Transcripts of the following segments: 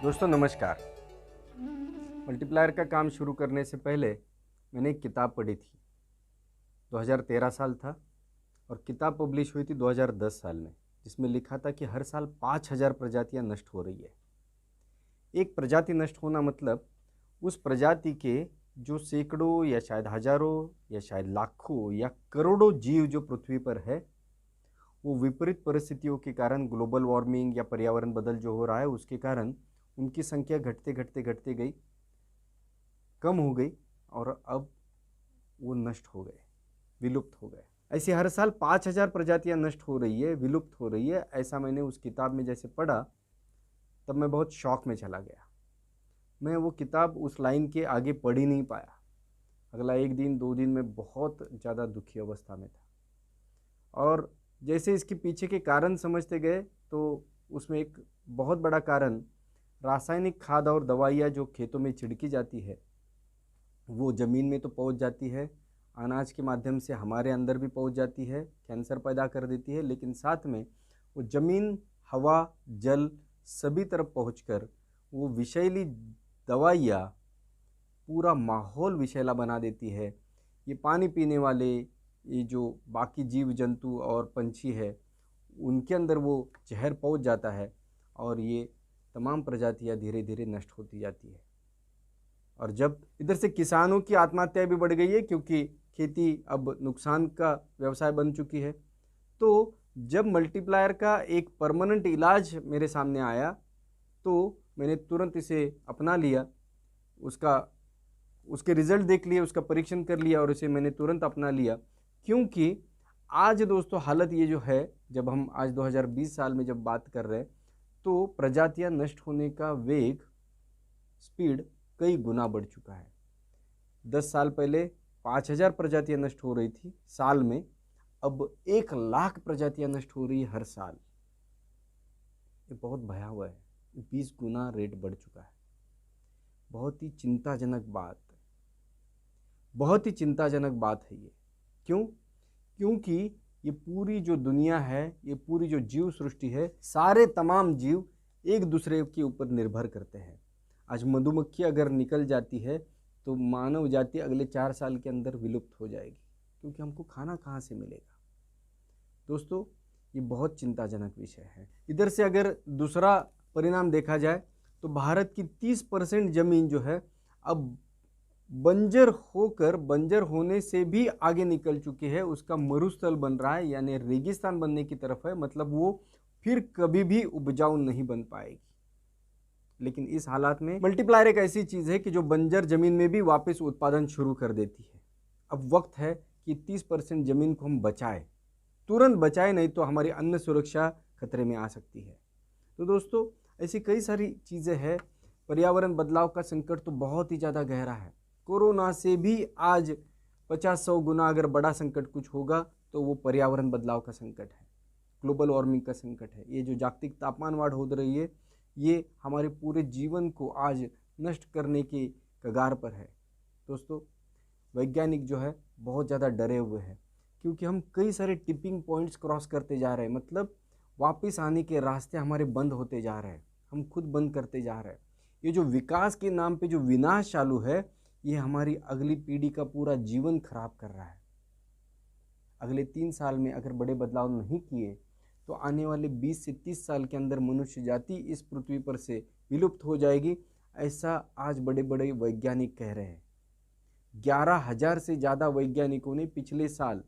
दोस्तों नमस्कार। मल्टीप्लायर का काम शुरू करने से पहले मैंने एक किताब पढ़ी थी। 2013 साल था और किताब पब्लिश हुई थी 2010 साल में, जिसमें लिखा था कि हर साल 5000 प्रजातियां नष्ट हो रही है। एक प्रजाति नष्ट होना मतलब उस प्रजाति के जो सैकड़ों या शायद हजारों या शायद लाखों या करोड़ों जीव जो पृथ्वी पर है, वो विपरीत परिस्थितियों के कारण, ग्लोबल वार्मिंग या पर्यावरण बदल जो हो रहा है उसके कारण उनकी संख्या घटते घटते घटते गई, कम हो गई और अब वो नष्ट हो गए, विलुप्त हो गए। ऐसे हर साल 5000 प्रजातियां नष्ट हो रही है, विलुप्त हो रही है। ऐसा मैंने उस किताब में जैसे पढ़ा तब मैं बहुत शौक में चला गया। मैं वो किताब उस लाइन के आगे पढ़ ही नहीं पाया। अगला एक दिन 2 दिन में बहुत ज़्यादा दुखी अवस्था में था। और जैसे इसके पीछे के कारण समझते गए तो उसमें एक बहुत बड़ा कारण रासायनिक खाद और दवाइयाँ जो खेतों में छिड़की जाती है वो ज़मीन में तो पहुंच जाती है, अनाज के माध्यम से हमारे अंदर भी पहुंच जाती है, कैंसर पैदा कर देती है, लेकिन साथ में वो ज़मीन, हवा, जल सभी तरफ पहुंचकर वो विषैली दवाइयाँ पूरा माहौल विषैला बना देती है। ये पानी पीने वाले ये जो बाकी जीव जंतु और पंछी है उनके अंदर वो जहर पहुंच जाता है और ये तमाम प्रजातियां धीरे धीरे नष्ट होती जाती है। और जब इधर से किसानों की आत्महत्या भी बढ़ गई है क्योंकि खेती अब नुकसान का व्यवसाय बन चुकी है, तो जब मल्टीप्लायर का एक परमानेंट इलाज मेरे सामने आया तो मैंने तुरंत इसे अपना लिया। उसके रिजल्ट देख लिए, उसका परीक्षण कर लिया और इसे मैंने तुरंत अपना लिया। क्योंकि आज दोस्तों हालत ये जो है, जब हम आज 2020 साल में जब बात कर रहे हैं तो प्रजातियां नष्ट होने का वेग, स्पीड कई गुना बढ़ चुका है। 10 साल पहले 5000 प्रजातियां नष्ट हो रही थी साल में, अब 1 लाख प्रजातियां नष्ट हो रही है हर साल। ये बहुत भयावह है, 20 गुना रेट बढ़ चुका है। बहुत ही चिंताजनक बात, बहुत ही चिंताजनक बात है ये। क्यों? क्योंकि ये पूरी जो दुनिया है, ये पूरी जो जीव सृष्टि है, सारे तमाम जीव एक दूसरे के ऊपर निर्भर करते हैं। आज मधुमक्खी अगर निकल जाती है तो मानव जाति अगले 4 साल के अंदर विलुप्त हो जाएगी, क्योंकि हमको खाना कहाँ से मिलेगा। दोस्तों ये बहुत चिंताजनक विषय है। इधर से अगर दूसरा परिणाम देखा जाए तो भारत की 30% जमीन जो है अब बंजर होकर, बंजर होने से भी आगे निकल चुकी है, उसका मरुस्थल बन रहा है, यानी रेगिस्तान बनने की तरफ है। मतलब वो फिर कभी भी उपजाऊ नहीं बन पाएगी। लेकिन इस हालात में मल्टीप्लायर एक ऐसी चीज है कि जो बंजर जमीन में भी वापस उत्पादन शुरू कर देती है। अब वक्त है कि 30% जमीन को हम बचाएं, तुरंत बचाएं, नहीं तो हमारी अन्न सुरक्षा खतरे में आ सकती है। तो दोस्तों ऐसी कई सारी चीजें हैं। पर्यावरण बदलाव का संकट तो बहुत ही ज़्यादा गहरा है। कोरोना से भी आज 50-100 गुना अगर बड़ा संकट कुछ होगा तो वो पर्यावरण बदलाव का संकट है, ग्लोबल वार्मिंग का संकट है। ये जो जागतिक तापमान बढ़ हो रही है, ये हमारे पूरे जीवन को आज नष्ट करने के कगार पर है। दोस्तों वैज्ञानिक जो है बहुत ज़्यादा डरे हुए हैं, क्योंकि हम कई सारे टिपिंग पॉइंट्स क्रॉस करते जा रहे हैं। मतलब वापस आने के रास्ते हमारे बंद होते जा रहे हैं, हम खुद बंद करते जा रहे हैं। ये जो विकास के नाम पे जो विनाश चालू है, ये हमारी अगली पीढ़ी का पूरा जीवन खराब कर रहा है। अगले 3 साल में अगर बड़े बदलाव नहीं किए तो आने वाले 20 से 30 साल के अंदर मनुष्य जाति इस पृथ्वी पर से विलुप्त हो जाएगी, ऐसा आज बड़े बड़े वैज्ञानिक कह रहे हैं। 11,000 से ज़्यादा वैज्ञानिकों ने पिछले साल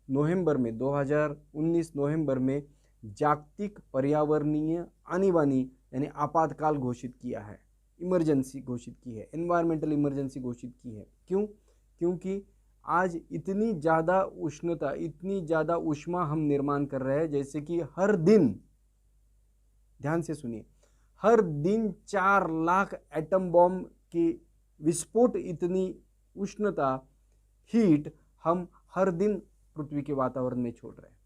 नवंबर में 2019 नवंबर में जागतिक पर्यावरणीय आनी बानी यानी आपातकाल घोषित किया है, इमरजेंसी घोषित की है, एनवायरमेंटल इमरजेंसी घोषित की है। क्यों? क्योंकि आज इतनी ज़्यादा उष्णता, इतनी ज़्यादा ऊष्मा हम निर्माण कर रहे हैं, जैसे कि हर दिन, ध्यान से सुनिए, हर दिन 4 लाख एटम बॉम्ब के विस्फोट, इतनी उष्णता, हीट हम हर दिन पृथ्वी के वातावरण में छोड़ रहे हैं।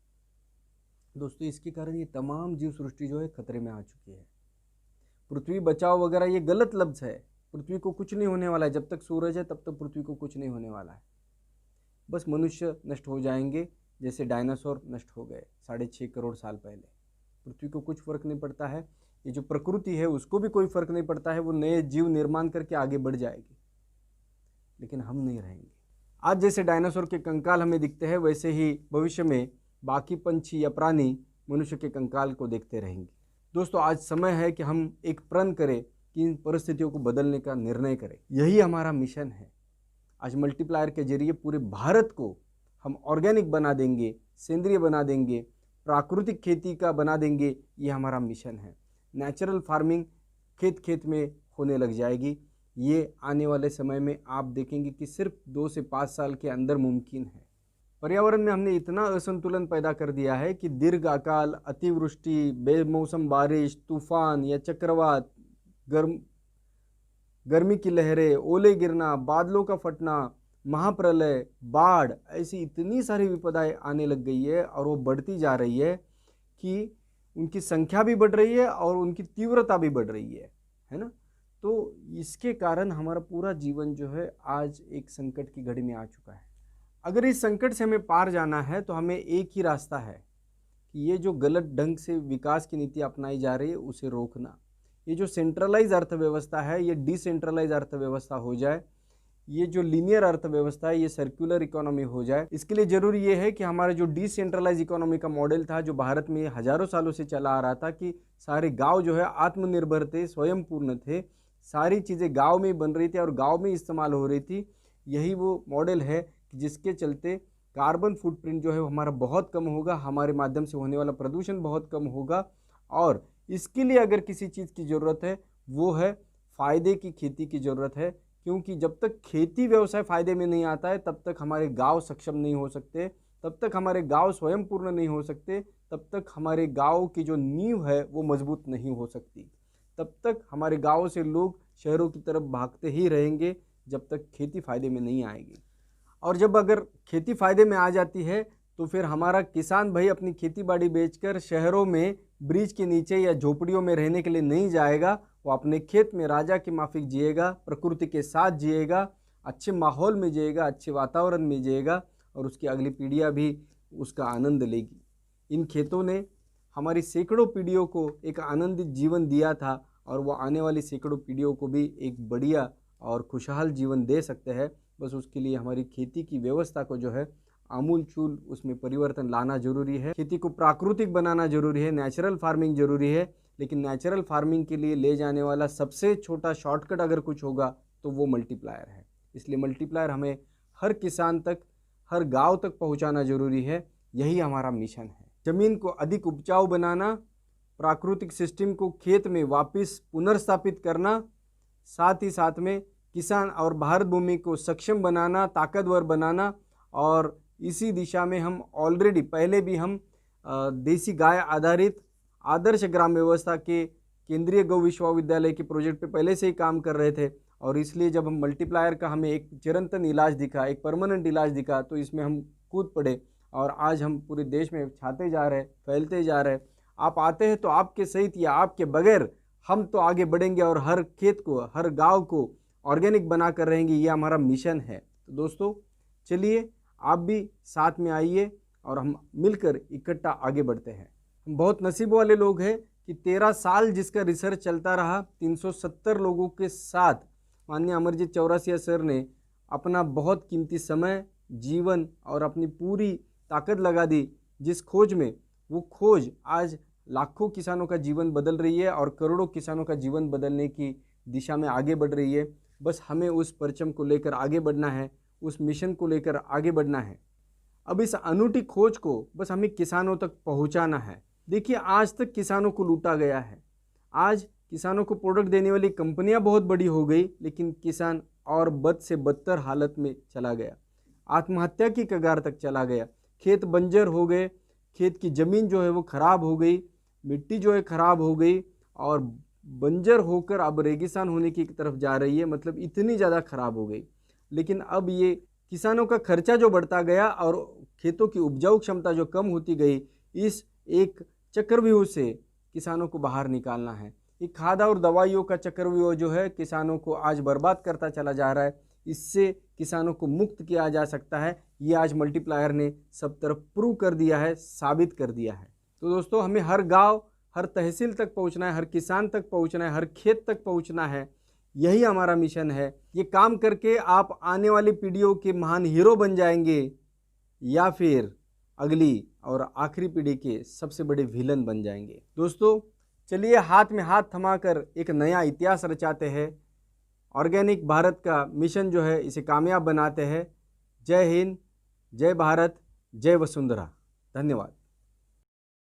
दोस्तों इसके कारण ये तमाम जीव सृष्टि जो है खतरे में आ चुकी है। पृथ्वी बचाओ वगैरह ये गलत लफ्ज है। पृथ्वी को कुछ नहीं होने वाला है, जब तक सूरज है तब तक पृथ्वी को कुछ नहीं होने वाला है। बस मनुष्य नष्ट हो जाएंगे, जैसे डायनासोर नष्ट हो गए 6.5 करोड़ साल पहले। पृथ्वी को कुछ फर्क नहीं पड़ता है। ये जो प्रकृति है उसको भी कोई फर्क नहीं पड़ता है, वो नए जीव निर्माण करके आगे बढ़ जाएगी, लेकिन हम नहीं रहेंगे। आज जैसे डायनासोर के कंकाल हमें दिखते हैं, वैसे ही भविष्य में बाकी पंछी या प्राणी मनुष्य के कंकाल को देखते रहेंगे। दोस्तों, आज समय है कि हम एक प्रण करें कि इन परिस्थितियों को बदलने का निर्णय करें। यही हमारा मिशन है। आज मल्टीप्लायर के जरिए पूरे भारत को हम ऑर्गेनिक बना देंगे, सेंद्रिय बना देंगे, प्राकृतिक खेती का बना देंगे। ये हमारा मिशन है। नेचुरल फार्मिंग खेत खेत में होने लग जाएगी। ये आने वाले समय में आप देखेंगे कि सिर्फ 2 से 5 साल के अंदर मुमकिन है। पर्यावरण में हमने इतना असंतुलन पैदा कर दिया है कि दीर्घ अकाल, अतिवृष्टि, बेमौसम बारिश, तूफान या चक्रवात, गर्मी की लहरें, ओले गिरना, बादलों का फटना, महाप्रलय, बाढ़, ऐसी इतनी सारी विपदाएं आने लग गई है और वो बढ़ती जा रही है कि उनकी संख्या भी बढ़ रही है और उनकी तीव्रता भी बढ़ रही है ना। तो इसके कारण हमारा पूरा जीवन जो है आज एक संकट की घड़ी में आ चुका है। अगर इस संकट से हमें पार जाना है तो हमें एक ही रास्ता है कि ये जो गलत ढंग से विकास की नीति अपनाई जा रही है उसे रोकना। ये जो सेंट्रलाइज अर्थव्यवस्था है ये डिसेंट्रलाइज अर्थव्यवस्था हो जाए। ये जो लीनियर अर्थव्यवस्था है ये सर्कुलर इकोनॉमी हो जाए। इसके लिए जरूरी ये है कि हमारा जो डिसेंट्रलाइज इकोनॉमी का मॉडल था, जो भारत में हजारों सालों से चला आ रहा था कि सारे गांव जो है आत्मनिर्भर थे, स्वयंपूर्ण थे, सारी चीज़ें गांव में ही बन रही थी और गांव में इस्तेमाल हो रही थी। यही वो मॉडल है जिसके चलते कार्बन फुटप्रिंट जो है वो हमारा बहुत कम होगा, हमारे माध्यम से होने वाला प्रदूषण बहुत कम होगा। और इसके लिए अगर किसी चीज़ की ज़रूरत है वो है फ़ायदे की खेती की ज़रूरत है, क्योंकि जब तक खेती व्यवसाय फ़ायदे में नहीं आता है तब तक हमारे गांव सक्षम नहीं हो सकते, तब तक हमारे गांव स्वयंपूर्ण नहीं हो सकते, तब तक हमारे गांव की जो नींव है वो मजबूत नहीं हो सकती, तब तक हमारे गांव से लोग शहरों की तरफ भागते ही रहेंगे जब तक खेती फ़ायदे में नहीं आएगी। और जब अगर खेती फ़ायदे में आ जाती है तो फिर हमारा किसान भाई अपनी खेती बाड़ी बेचकर शहरों में ब्रिज के नीचे या झोपड़ियों में रहने के लिए नहीं जाएगा। वो अपने खेत में राजा की माफिक जिएगा, प्रकृति के साथ जिएगा, अच्छे माहौल में जिएगा, अच्छे वातावरण में जिएगा और उसकी अगली पीढ़ियाँ भी उसका आनंद लेगी। इन खेतों ने हमारी सैकड़ों पीढ़ियों को एक आनंदित जीवन दिया था और वो आने वाली सैकड़ों पीढ़ियों को भी एक बढ़िया और खुशहाल जीवन दे सकते हैं। बस उसके लिए हमारी खेती की व्यवस्था को जो है आमूल चूल उसमें परिवर्तन लाना जरूरी है। खेती को प्राकृतिक बनाना जरूरी है, नेचुरल फार्मिंग जरूरी है। लेकिन नेचुरल फार्मिंग के लिए ले जाने वाला सबसे छोटा शॉर्टकट अगर कुछ होगा तो वो मल्टीप्लायर है। इसलिए मल्टीप्लायर हमें हर किसान तक, हर गांव तक पहुंचाना जरूरी है। यही हमारा मिशन है। ज़मीन को अधिक उपजाऊ बनाना, प्राकृतिक सिस्टम को खेत में वापस पुनर्स्थापित करना, साथ ही साथ में किसान और भारत भूमि को सक्षम बनाना, ताकतवर बनाना। और इसी दिशा में हम ऑलरेडी पहले भी हम देसी गाय आधारित आदर्श ग्राम व्यवस्था के केंद्रीय गौ विश्वविद्यालय के प्रोजेक्ट पे पहले से ही काम कर रहे थे। और इसलिए जब हम मल्टीप्लायर का हमें एक चिरंतन इलाज दिखा, एक परमानेंट इलाज दिखा, तो इसमें हम कूद पड़े और आज हम पूरे देश में छाते जा रहे, फैलते जा रहे। आप आते हैं तो आपके सहित या आपके बगैर हम तो आगे बढ़ेंगे और हर खेत को, हर गाँव को ऑर्गेनिक बना कर रहेंगे। ये हमारा मिशन है। तो दोस्तों चलिए आप भी साथ में आइए और हम मिलकर इकट्ठा आगे बढ़ते हैं। हम बहुत नसीब वाले लोग हैं कि 13 साल जिसका रिसर्च चलता रहा, 370 लोगों के साथ माननीय अमरजीत चौरसिया सर ने अपना बहुत कीमती समय, जीवन और अपनी पूरी ताकत लगा दी जिस खोज में। वो खोज आज लाखों किसानों का जीवन बदल रही है और करोड़ों किसानों का जीवन बदलने की दिशा में आगे बढ़ रही है। बस हमें उस परचम को लेकर आगे बढ़ना है, उस मिशन को लेकर आगे बढ़ना है। अब इस अनूठी खोज को बस हमें किसानों तक पहुंचाना है। देखिए, आज तक किसानों को लूटा गया है। आज किसानों को प्रोडक्ट देने वाली कंपनियां बहुत बड़ी हो गई, लेकिन किसान और बद से बदतर हालत में चला गया, आत्महत्या की कगार तक चला गया। खेत बंजर हो गए, खेत की ज़मीन जो है वो ख़राब हो गई, मिट्टी जो है ख़राब हो गई और बंजर होकर अब रेगिस्तान होने की तरफ जा रही है। मतलब इतनी ज़्यादा ख़राब हो गई। लेकिन अब ये किसानों का खर्चा जो बढ़ता गया और खेतों की उपजाऊ क्षमता जो कम होती गई, इस एक चक्रव्यूह से किसानों को बाहर निकालना है। ये खाद और दवाइयों का चक्रव्यूह जो है किसानों को आज बर्बाद करता चला जा रहा है। इससे किसानों को मुक्त किया जा सकता है। ये आज मल्टीप्लायर ने सब तरफ प्रूव कर दिया है, साबित कर दिया है। तो दोस्तों हमें हर गांव, हर तहसील तक पहुंचना है, हर किसान तक पहुंचना है, हर खेत तक पहुंचना है। यही हमारा मिशन है। ये काम करके आप आने वाली पीढ़ियों के महान हीरो बन जाएंगे या फिर अगली और आखिरी पीढ़ी के सबसे बड़े विलन बन जाएंगे। दोस्तों चलिए हाथ में हाथ थमाकर एक नया इतिहास रचाते हैं। ऑर्गेनिक भारत का मिशन जो है इसे कामयाब बनाते हैं। जय हिंद, जय भारत, जय वसुंधरा। धन्यवाद।